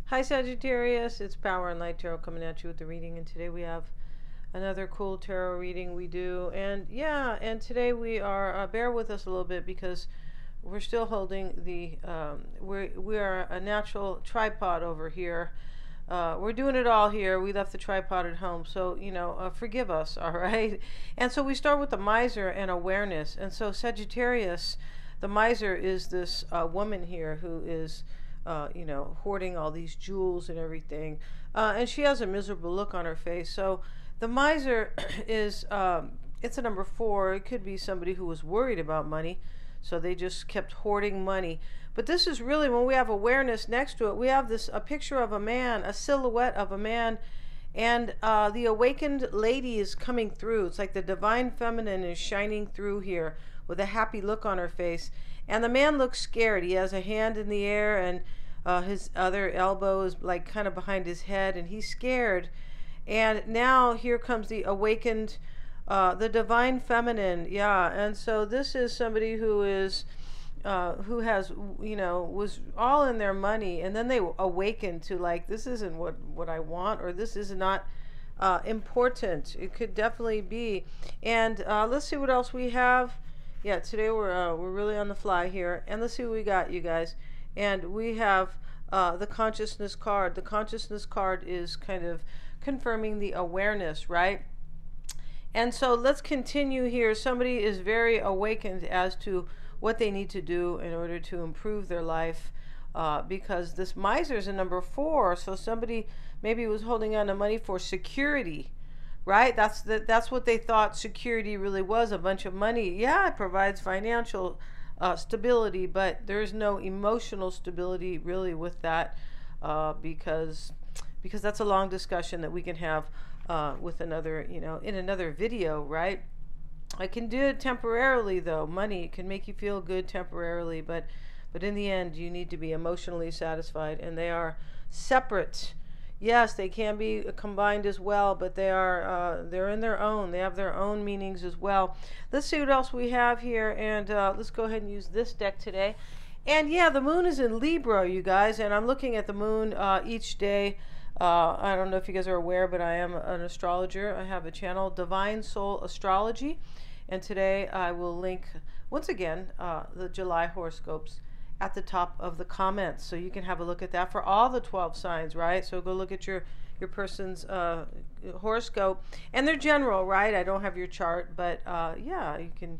Hi Sagittarius, it's Power and Light Tarot coming at you with the reading, and today we have another cool tarot reading we do. And today we are, bear with us a little bit because we're still holding the, we are a natural tripod over here. We're doing it all here. We left the tripod at home, so, forgive us, all right? And so we start with the miser and awareness. And so Sagittarius, the miser is this woman here who is hoarding all these jewels and everything. And she has a miserable look on her face. So the miser is, it's a number 4. It could be somebody who was worried about money. So they just kept hoarding money. But this is really, when we have awareness next to it, we have a picture of a man, a silhouette of a man. And the awakened lady is coming through. It's like the divine feminine is shining through here with a happy look on her face. And the man looks scared. He has a hand in the air, and his other elbow is like kind of behind his head, and he's scared. And now here comes the awakened, the divine feminine. Yeah. And so this is somebody who is, who has, was all in their money, and then they awakened to, like, this isn't what I want, or this is not important. It could definitely be. And let's see what else we have. Yeah, today we're really on the fly here, and let's see what we got, you guys. And we have the consciousness card. The consciousness card is kind of confirming the awareness, right? And so let's continue here. Somebody is very awakened as to what they need to do in order to improve their life, because this miser is a number 4. So somebody maybe was holding on to money for security. Right? That's what they thought security really was, a bunch of money. Yeah, it provides financial stability, but there's no emotional stability really with that, because that's a long discussion that we can have with another, in another video, right? I can do it temporarily, though. Money can make you feel good temporarily, but in the end, you need to be emotionally satisfied, and they are separate. Yes, they can be combined as well, but they're in their own. They have their own meanings as well. Let's see what else we have here, and let's go ahead and use this deck today. And yeah, the moon is in Libra, you guys, and I'm looking at the moon each day. I don't know if you guys are aware, but I am an astrologer. I have a channel, Divine Soul Astrology, and today I will link, once again, the July horoscopes at the top of the comments, so you can have a look at that for all the 12 signs, right? So go look at your person's horoscope, and they're general, right? I don't have your chart, but yeah, you can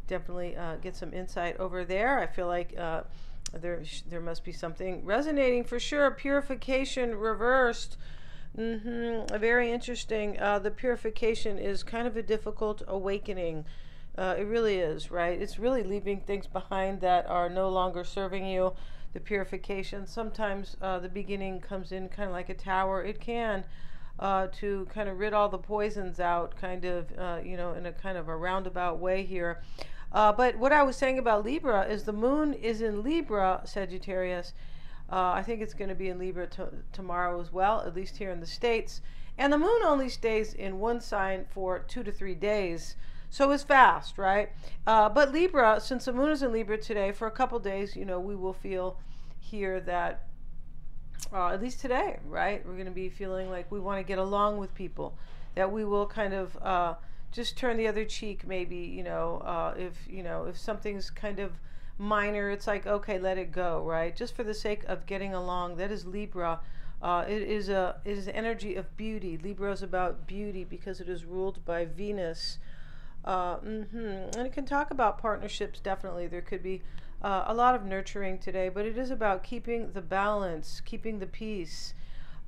definitely get some insight over there. I feel like there must be something resonating for sure. Purification reversed. Very interesting. The purification is kind of a difficult awakening. It really is, right? It's really leaving things behind that are no longer serving you. The purification, sometimes the beginning comes in kind of like a tower. It can, to kind of rid all the poisons out, kind of, in a kind of a roundabout way here. But what I was saying about Libra is the moon is in Libra, Sagittarius. I think it's going to be in Libra tomorrow as well, at least here in the States. And the moon only stays in one sign for 2 to 3 days. So it's fast, right? But Libra, since the moon is in Libra today, for a couple days, we will feel here that, at least today, right? We're going to be feeling like we want to get along with people, that we will kind of just turn the other cheek, maybe, if something's kind of minor, it's like, okay, let it go, right? Just for the sake of getting along. That is Libra. It is an energy of beauty. Libra is about beauty because it is ruled by Venus. And it can talk about partnerships, definitely. There could be a lot of nurturing today, but it is about keeping the balance, keeping the peace,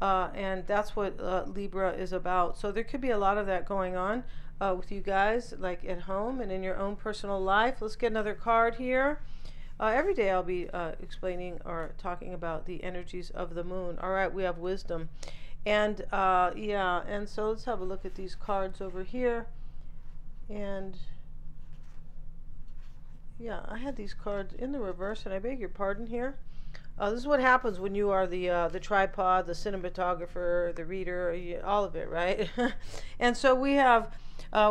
and that's what Libra is about. So there could be a lot of that going on with you guys, like at home and in your own personal life. Let's get another card here. Every day I'll be explaining or talking about the energies of the moon. All right, we have wisdom. And yeah, and so let's have a look at these cards over here. And yeah, I had these cards in the reverse, and I beg your pardon here. This is what happens when you are the tripod, the cinematographer, the reader, all of it, right? And so we have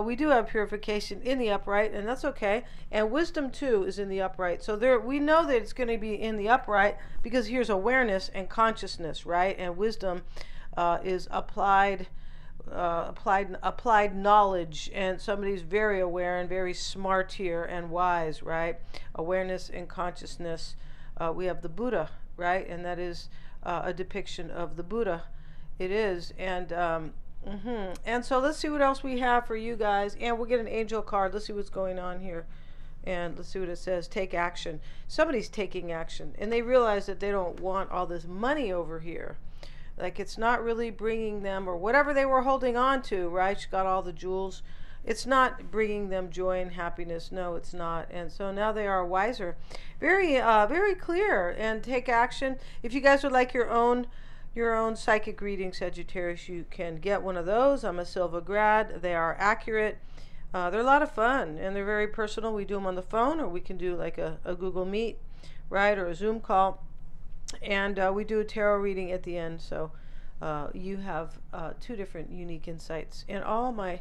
We do have purification in the upright, and that's okay. And wisdom too is in the upright. So there, we know that it's going to be in the upright because here's awareness and consciousness, right? And wisdom is applied knowledge, and somebody's very aware and very smart here and wise, right? Awareness and consciousness. We have the Buddha, right? And that is a depiction of the Buddha. It is. And and so let's see what else we have for you guys. And we'll get an angel card. Let's see what's going on here. And let's see what it says. Take action. Somebody's taking action, and they realize that they don't want all this money over here. Like, it's not really bringing them, or whatever they were holding on to, right? She got all the jewels. It's not bringing them joy and happiness. No, it's not. And so now they are wiser. Very, very clear. And take action. If you guys would like your own psychic reading, Sagittarius, you can get one of those. I'm a Silva grad. They are accurate. They're a lot of fun, and they're very personal. We do them on the phone, or we can do like a Google Meet, right, or a Zoom call. And we do a tarot reading at the end, so you have 2 different unique insights. And all my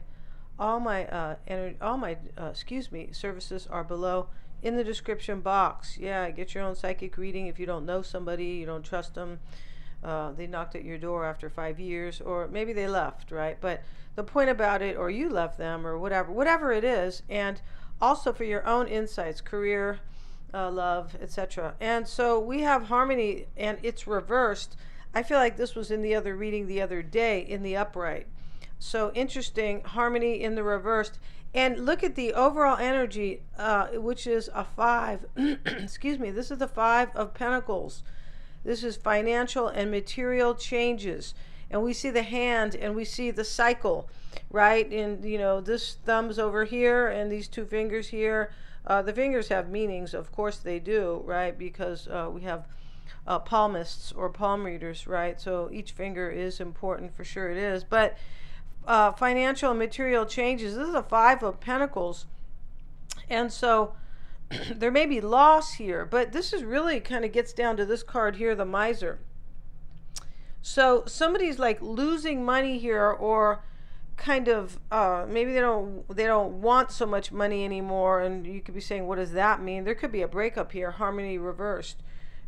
services are below in the description box. Yeah, get your own psychic reading. If you don't know somebody, you don't trust them, they knocked at your door after 5 years, or maybe they left, right? But the point about it, or you left them, or whatever it is, and also for your own insights, career, love, etc. And so we have harmony, and it's reversed. I feel like this was in the other reading the other day in the upright. So interesting, harmony in the reversed. And look at the overall energy, which is a 5. Excuse me, this is the 5 of Pentacles. This is financial and material changes. And we see the hand, and we see the cycle, right? And, you know, this thumb's over here, and these 2 fingers here. The fingers have meanings, of course they do, right? Because we have palmists or palm readers, right? So each finger is important, for sure it is. But financial and material changes, this is a 5 of Pentacles. And so there may be loss here, but this is really kind of gets down to this card here, the Miser. So somebody's like losing money here, or kind of maybe they don't want so much money anymore. And you could be saying, what does that mean? There could be a breakup here, harmony reversed.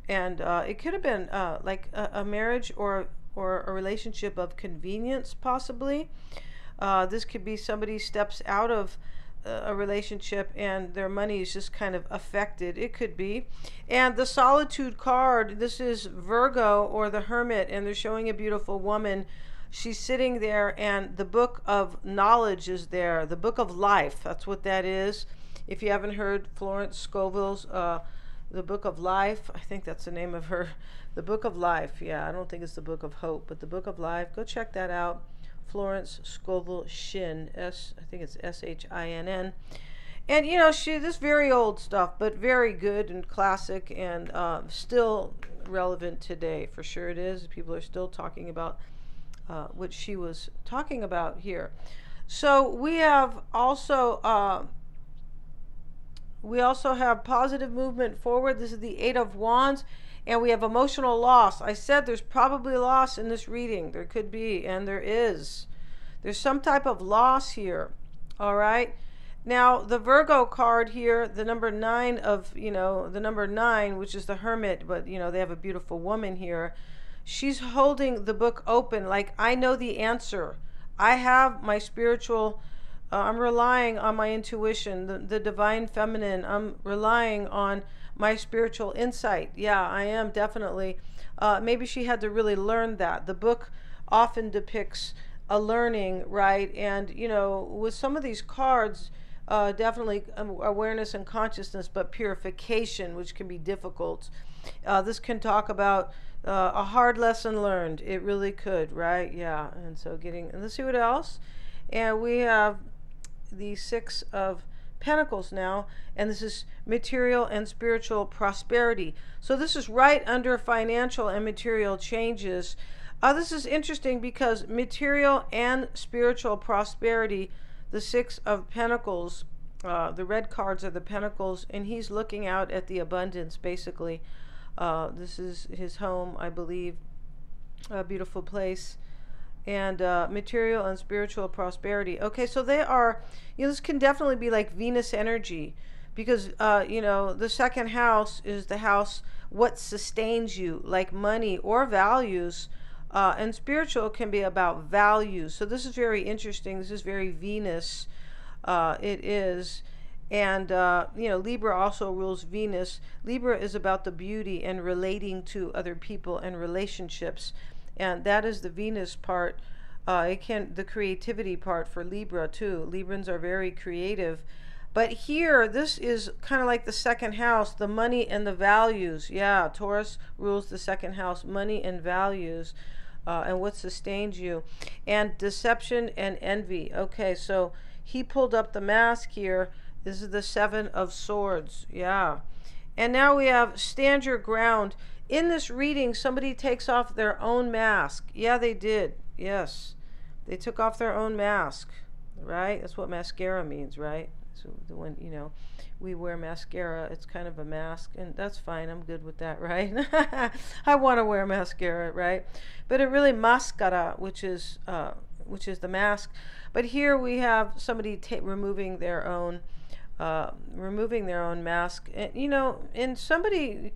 And it could have been like a marriage or a relationship of convenience, possibly. This could be somebody steps out of a relationship and their money is just kind of affected. It could be. And the Solitude card, this is Virgo or the Hermit, and they're showing a beautiful woman. She's sitting there, and the book of knowledge is there, the book of life. That's what that is. If you haven't heard Florence Scovil's the book of life, I think that's the name of her, the book of life. Yeah, I don't think it's the book of hope, but the book of life. Go check that out. Florence Scovel Shinn, I think it's Shinn. And you know, this very old stuff, but very good and classic, and still relevant today, for sure it is. People are still talking about what she was talking about here. So we have also have positive movement forward. This is the 8 of Wands. And we have emotional loss. I said there's probably loss in this reading. There could be, and there is. There's some type of loss here. All right. Now, the Virgo card here, the number 9 of, the number 9, which is the Hermit, but, they have a beautiful woman here. She's holding the book open, like, I know the answer. I have my spiritual, I'm relying on my intuition, the divine feminine. I'm relying on my spiritual insight. Yeah, I am definitely. Maybe she had to really learn that. The book often depicts a learning, right? And, with some of these cards, definitely awareness and consciousness, but purification, which can be difficult. This can talk about a hard lesson learned. It really could, right? Yeah. And so let's see what else. And we have the 6 of Pentacles now, and this is material and spiritual prosperity. So this is right under financial and material changes. This is interesting because material and spiritual prosperity, the 6 of Pentacles, the red cards are the Pentacles, and he's looking out at the abundance, basically. This is his home, I believe, a beautiful place. and material and spiritual prosperity. Okay, so they are, this can definitely be like Venus energy, because the second house is the house what sustains you, like money or values, and spiritual can be about values. So this is very interesting. This is very Venus. It is. And Libra also rules Venus. Libra is about the beauty and relating to other people and relationships, and that is the Venus part. The creativity part for Libra too. Librans are very creative. But here, this is kind of like the second house, the money and the values. Yeah, Taurus rules the second house, money and values, and what sustains you. And deception and envy. Okay, so he pulled up the mask here. This is the Seven of Swords. Yeah. And now we have stand your ground. In this reading, somebody takes off their own mask. Yeah, they did. Yes. They took off their own mask. Right? That's what mascara means, right? So when, we wear mascara, it's kind of a mask, and that's fine. I'm good with that, right? I want to wear mascara, right? But it really mascara, which is the mask. But here we have somebody removing their own mask, and somebody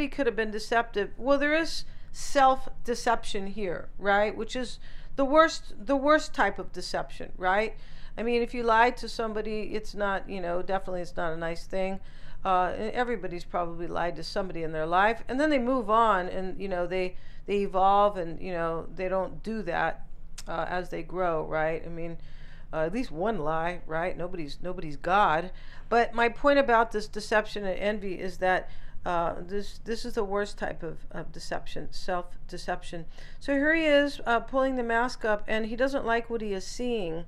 could have been deceptive. Well, there is self-deception here, right? Which is the worst type of deception, right? I mean, if you lied to somebody, it's not, definitely it's not a nice thing. Everybody's probably lied to somebody in their life, and then they move on, and they evolve, and they don't do that as they grow, right? I mean, at least one lie, right? Nobody's God. But my point about this deception and envy is that this is the worst type of deception, self-deception. So here he is pulling the mask up, and he doesn't like what he is seeing.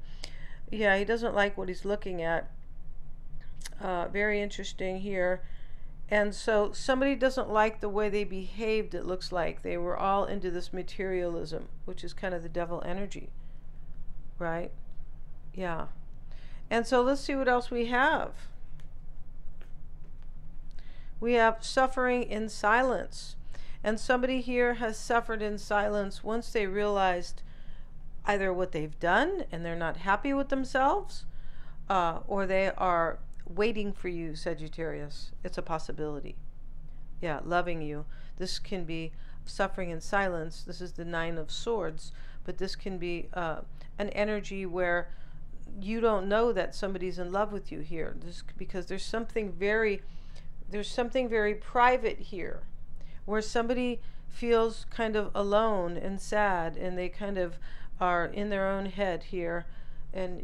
Yeah, he doesn't like what he's looking at. Very interesting here. And so somebody doesn't like the way they behaved, it looks like. They were all into this materialism, which is kind of the devil energy, right? Yeah. And so let's see what else we have. We have suffering in silence. And somebody here has suffered in silence once they realized either what they've done and they're not happy with themselves, or they are waiting for you, Sagittarius. It's a possibility. Yeah, loving you. This can be suffering in silence. This is the Nine of Swords, but this can be an energy where you don't know that somebody's in love with you here. Because there's something very private here, where somebody feels kind of alone and sad, and they kind of are in their own head here, and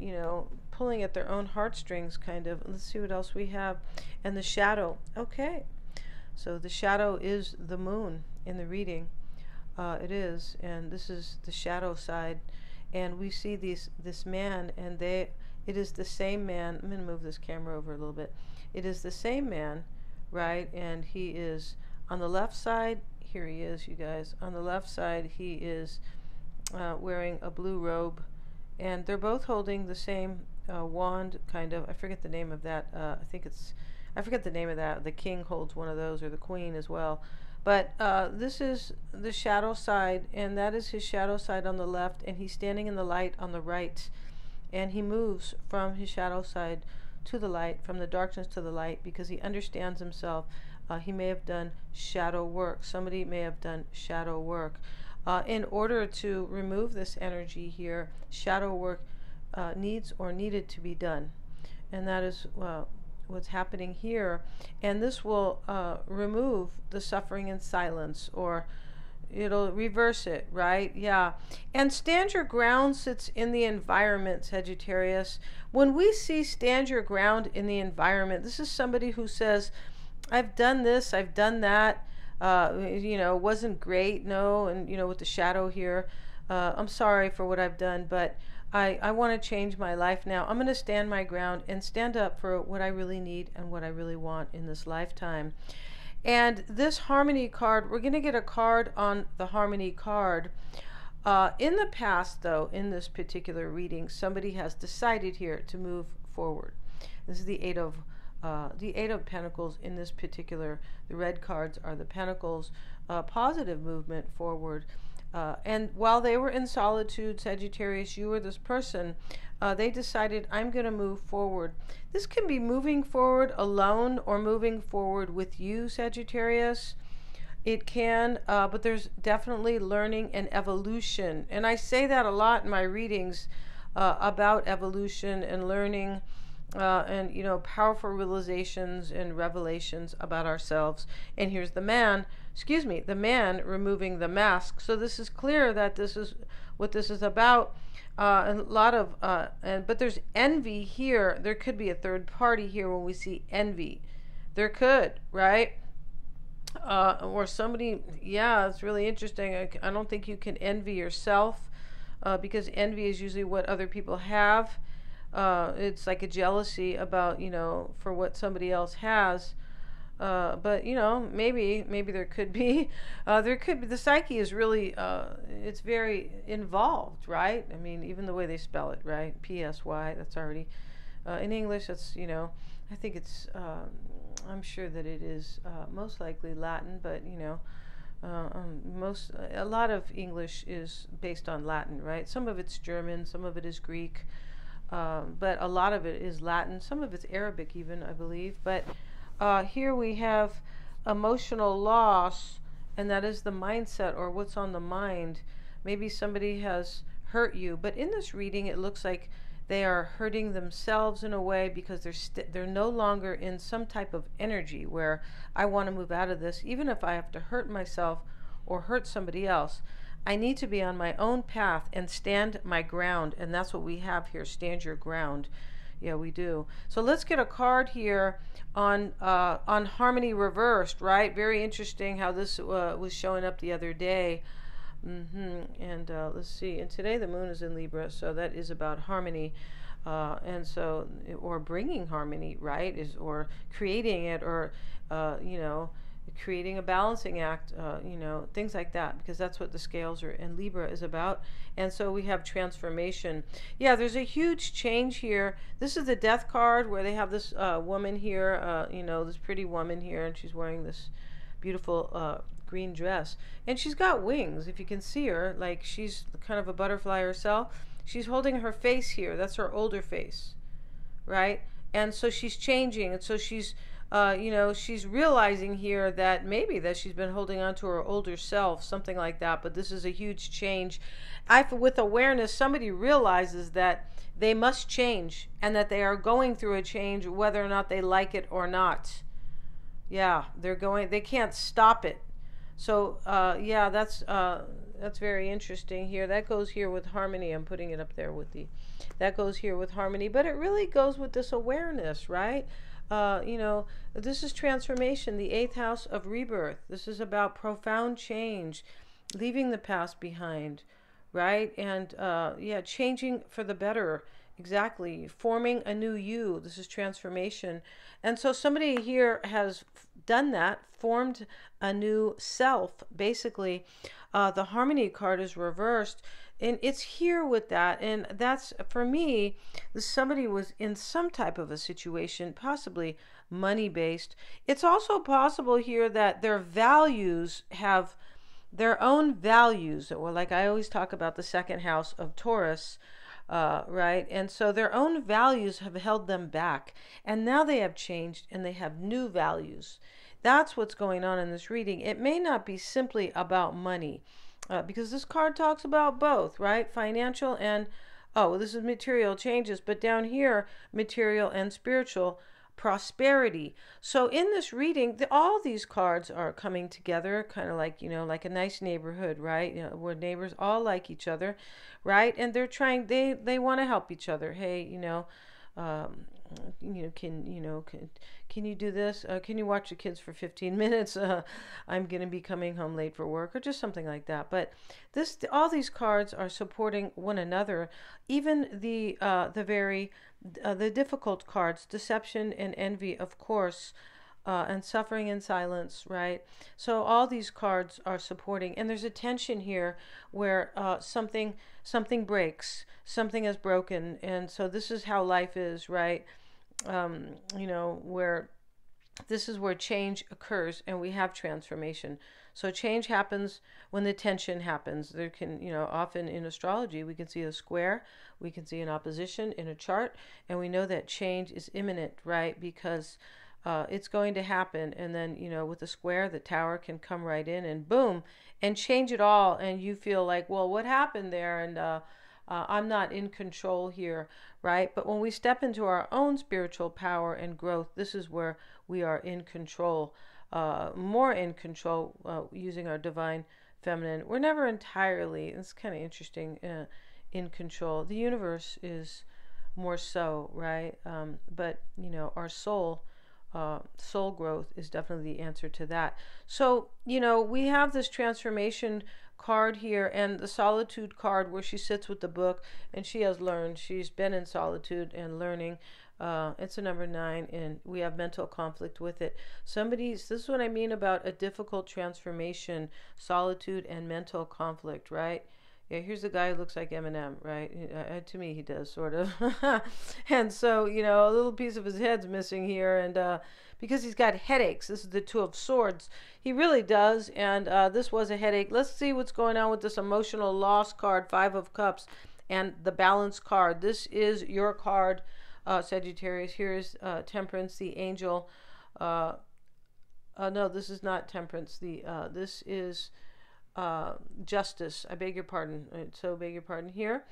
pulling at their own heartstrings, kind of. Let's see what else we have. And the shadow. Okay, so the shadow is the moon in the reading. It is, and this is the shadow side, and we see this man, and it is the same man. I'm going to move this camera over a little bit. It is the same man, right? And he is on the left side. Here he is, you guys. On the left side, he is wearing a blue robe, and they're both holding the same wand, kind of. I forget the name of that. I forget the name of that. The king holds one of those, or the queen as well. But this is the shadow side, and that is his shadow side on the left, and he's standing in the light on the right, and he moves from his shadow side to the light, from the darkness to the light, because he understands himself. He may have done shadow work. Somebody may have done shadow work. In order to remove this energy here, shadow work needed to be done. And that is what's happening here. And this will remove the suffering in silence, or it'll reverse it, right? Yeah. And stand your ground sits in the environment, Sagittarius. When we see stand your ground in the environment, this is somebody who says, I've done this, I've done that, wasn't great, no, and, with the shadow here, I'm sorry for what I've done, but I want to change my life now. I'm going to stand my ground and stand up for what I really need and what I really want in this lifetime. And this Harmony card, we're going to get a card on the Harmony card. In the past, though, in this particular reading, somebody has decided here to move forward. This is the Eight of Pentacles. In this particular, the red cards are the Pentacles, positive movement forward. And while they were in solitude, Sagittarius, you or this person, they decided, I'm going to move forward. This can be moving forward alone or moving forward with you, Sagittarius. It can, but there's definitely learning and evolution. And I say that a lot in my readings about evolution and learning and, you know, powerful realizations and revelations about ourselves. And here's the man, the man removing the mask. So this is clear that this is what this is about. And a lot of, but there's envy here. There could be a third party here when we see envy. There could, right? Or somebody, yeah, it's really interesting. I don't think you can envy yourself because envy is usually what other people have. It's like a jealousy about, you know, for what somebody else has. But, you know, maybe there could be, the psyche is really, it's very involved, right? I mean, even the way they spell it, right? PSY, that's already, in English, that's, you know, I think it's, I'm sure that it is most likely Latin, but you know, a lot of English is based on Latin, right? Some of it's German, some of it is Greek, but a lot of it is Latin. Some of it's Arabic, even, I believe. But here we have emotional loss, and that is the mindset or what's on the mind. Maybe somebody has hurt you, but in this reading, it looks like they are hurting themselves in a way because they're no longer in some type of energy where I want to move out of this. Even if I have to hurt myself or hurt somebody else, I need to be on my own path and stand my ground. And that's what we have here, stand your ground. Yeah, we do. So let's get a card here on harmony reversed, right? Very interesting how this was showing up the other day. And let's see. And today the moon is in Libra, so that is about harmony, and so or bringing harmony, right? Or creating it, or you know, creating a balancing act, you know, things like that, because that's what the scales are and Libra is about. And so we have transformation. Yeah, there's a huge change here. This is the Death card where they have this woman here, you know, this pretty woman here, and she's wearing this beautiful green dress, and she's got wings. If you can see her, like she's kind of a butterfly herself. She's holding her face here. That's her older face, right? And so she's changing, and so she's you know, she's realizing here that maybe that she's been holding on to her older self, something like that. But this is a huge change. With awareness, somebody realizes that they must change and that they are going through a change, whether or not they like it or not. Yeah, they can't stop it. So yeah, that's very interesting here. That goes here with harmony. I'm putting it up there with that goes here with harmony, but it really goes with this awareness, right? You know, this is transformation, the 8th house of rebirth. This is about profound change, leaving the past behind, right? And yeah, changing for the better. Exactly. Forming a new you. This is transformation. And so somebody here has done that, formed a new self. Basically, the harmony card is reversed. And it's here with that. And that's, for me, somebody was in some type of a situation, possibly money-based. It's also possible here that their values have their own values. Or like I always talk about the 2nd house of Taurus, right? And so their own values have held them back. And now they have changed and they have new values. That's what's going on in this reading. It may not be simply about money. Because this card talks about both, right? Financial and, oh, this is material changes, but down here, material and spiritual prosperity. So in this reading, all these cards are coming together, kind of like, you know, like a nice neighborhood, right? You know, where neighbors all like each other, right? And they're trying, they want to help each other. Hey, you know, can you do this? Can you watch the kids for 15 minutes? I'm going to be coming home late for work, or just something like that. But all these cards are supporting one another. Even the difficult cards, deception and envy, of course, and suffering in silence, right? So all these cards are supporting, and there's a tension here where something breaks, something is broken, and so this is how life is, right? You know, where this is where change occurs and we have transformation. So change happens when the tension happens. There can, often in astrology, we can see a square, we can see an opposition in a chart, and we know that change is imminent, right? Because it's going to happen. And then, with the square, the tower can come right in and boom, and change it all. And you feel like, well, what happened there? And I'm not in control here, right? But when we step into our own spiritual power and growth, this is where we are in control, more in control, using our divine feminine. We're never entirely, it's kind of interesting, in control. The universe is more so, right? But, our soul growth is definitely the answer to that. So, we have this transformation card here and the solitude card where she sits with the book and she has learned. She's been in solitude and learning. It's a number 9 and we have mental conflict with it. This is what I mean about a difficult transformation, solitude and mental conflict, right? Yeah, here's a guy who looks like Eminem, right? To me, he does, sort of. And so, a little piece of his head's missing here. And because he's got headaches, this is the 2 of Swords. He really does. And this was a headache. Let's see what's going on with this emotional loss card, 5 of Cups, and the Balance card. This is your card, Sagittarius. Here's Temperance, the Angel. No, this is not Temperance. This is... Justice. I beg your pardon. So beg your pardon here.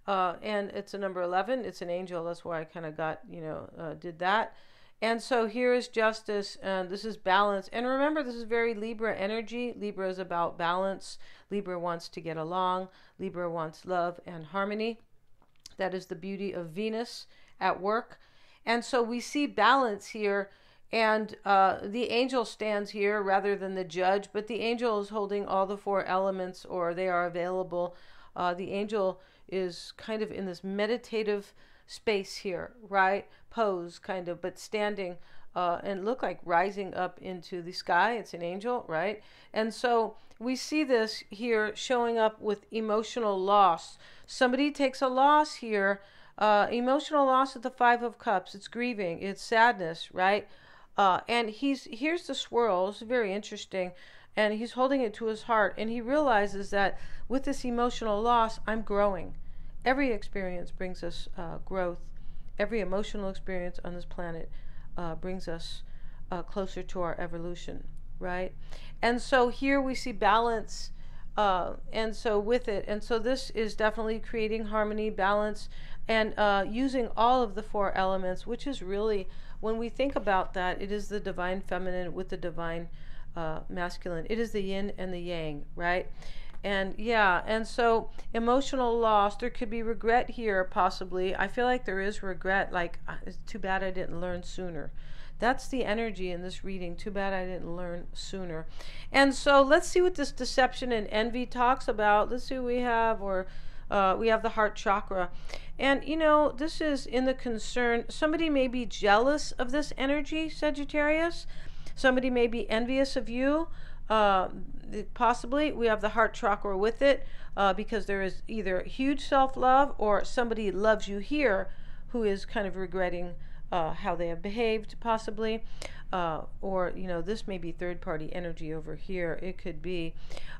And it's a number 11. It's an angel. That's why I kind of got, did that. And so here is Justice. And this is Balance. And remember, this is very Libra energy. Libra is about balance. Libra wants to get along. Libra wants love and harmony. That is the beauty of Venus at work. And so we see balance here. And the angel stands here rather than the judge, but the angel is holding all the 4 elements, or they are available. The angel is kind of in this meditative space here, right? Pose, kind of, but standing and look like rising up into the sky. It's an angel, right? And so we see this here showing up with emotional loss. Somebody takes a loss here. Emotional loss at the 5 of Cups. It's grieving. It's sadness, right? And here's the swirl. It's very interesting. And he's holding it to his heart. And he realizes that with this emotional loss, I'm growing. Every experience brings us growth. Every emotional experience on this planet brings us closer to our evolution, right? And so here we see balance. And so with it. And so this is definitely creating harmony, balance, and using all of the 4 elements, which is really... When we think about that, it is the divine feminine with the divine masculine. It is the yin and the yang, right? And yeah, and so emotional loss, there could be regret here, possibly. I feel like there is regret, like, it's too bad I didn't learn sooner. That's the energy in this reading. Too bad I didn't learn sooner. And so let's see what this deception and envy talks about. Let's see what we have, or... we have the heart chakra. And, this is in the concern. Somebody may be jealous of this energy, Sagittarius. Somebody may be envious of you. Possibly. We have the heart chakra with it because there is either huge self-love or somebody loves you here who is kind of regretting how they have behaved, possibly. Or, this may be third-party energy over here. It could be.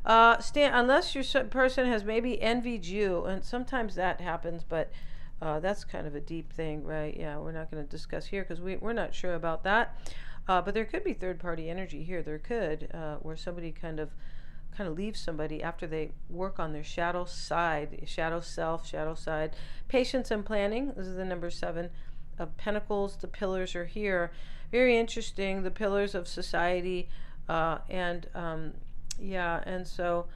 Unless your person has maybe envied you, and sometimes that happens, but that's kind of a deep thing, right? Yeah, we're not going to discuss here because we're not sure about that. But there could be third-party energy here. There could, where somebody kind of leaves somebody after they work on their shadow side, shadow self, shadow side. Patience and planning. This is the number 7 of Pentacles. The pillars are here. Very interesting. The pillars of society. And so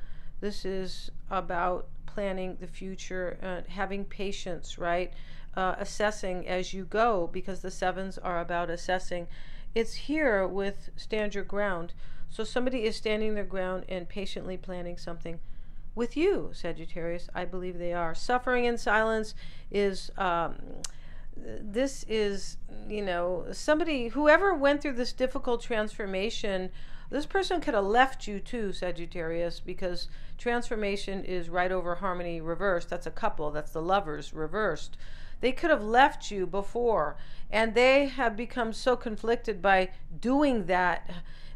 this is about planning the future, having patience, right? Assessing as you go, because the 7s are about assessing. It's here with stand your ground. So somebody is standing their ground and patiently planning something with you, Sagittarius. I believe they are. Suffering in silence is... this is, somebody, whoever went through this difficult transformation, this person could have left you too, Sagittarius, because transformation is right over harmony reversed. That's a couple. That's the lovers reversed. They could have left you before, and they have become so conflicted by doing that.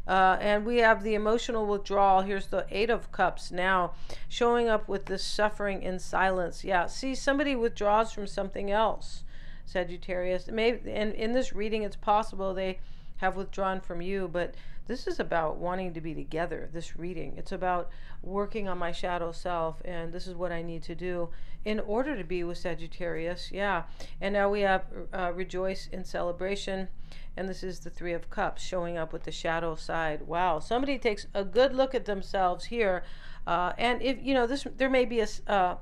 And we have the emotional withdrawal. Here's the Eight of Cups now, showing up with this suffering in silence. Yeah, see, somebody withdraws from something else, Sagittarius. Maybe, and in this reading, it's possible they have withdrawn from you, but this is about wanting to be together. This reading, it's about working on my shadow self, and this is what I need to do in order to be with Sagittarius. Yeah, and now we have rejoice in celebration, and this is the Three of Cups showing up with the shadow side. Wow, somebody takes a good look at themselves here, and if you know this, there may be a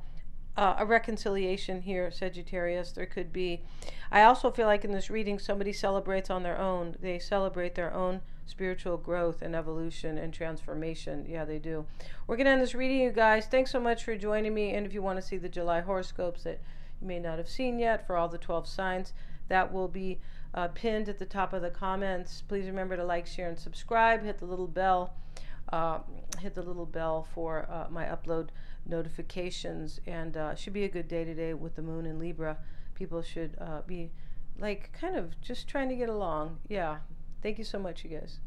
reconciliation here, Sagittarius. There could be. I also feel like in this reading, somebody celebrates on their own. They celebrate their own spiritual growth and evolution and transformation. Yeah, they do. We're going to end this reading, you guys. Thanks so much for joining me. And if you want to see the July horoscopes that you may not have seen yet for all the 12 signs, that will be pinned at the top of the comments. Please remember to like, share, and subscribe. Hit the little bell. For my upload notifications. And should be a good day today with the moon in Libra. People should be like kind of just trying to get along. Yeah. Thank you so much, you guys.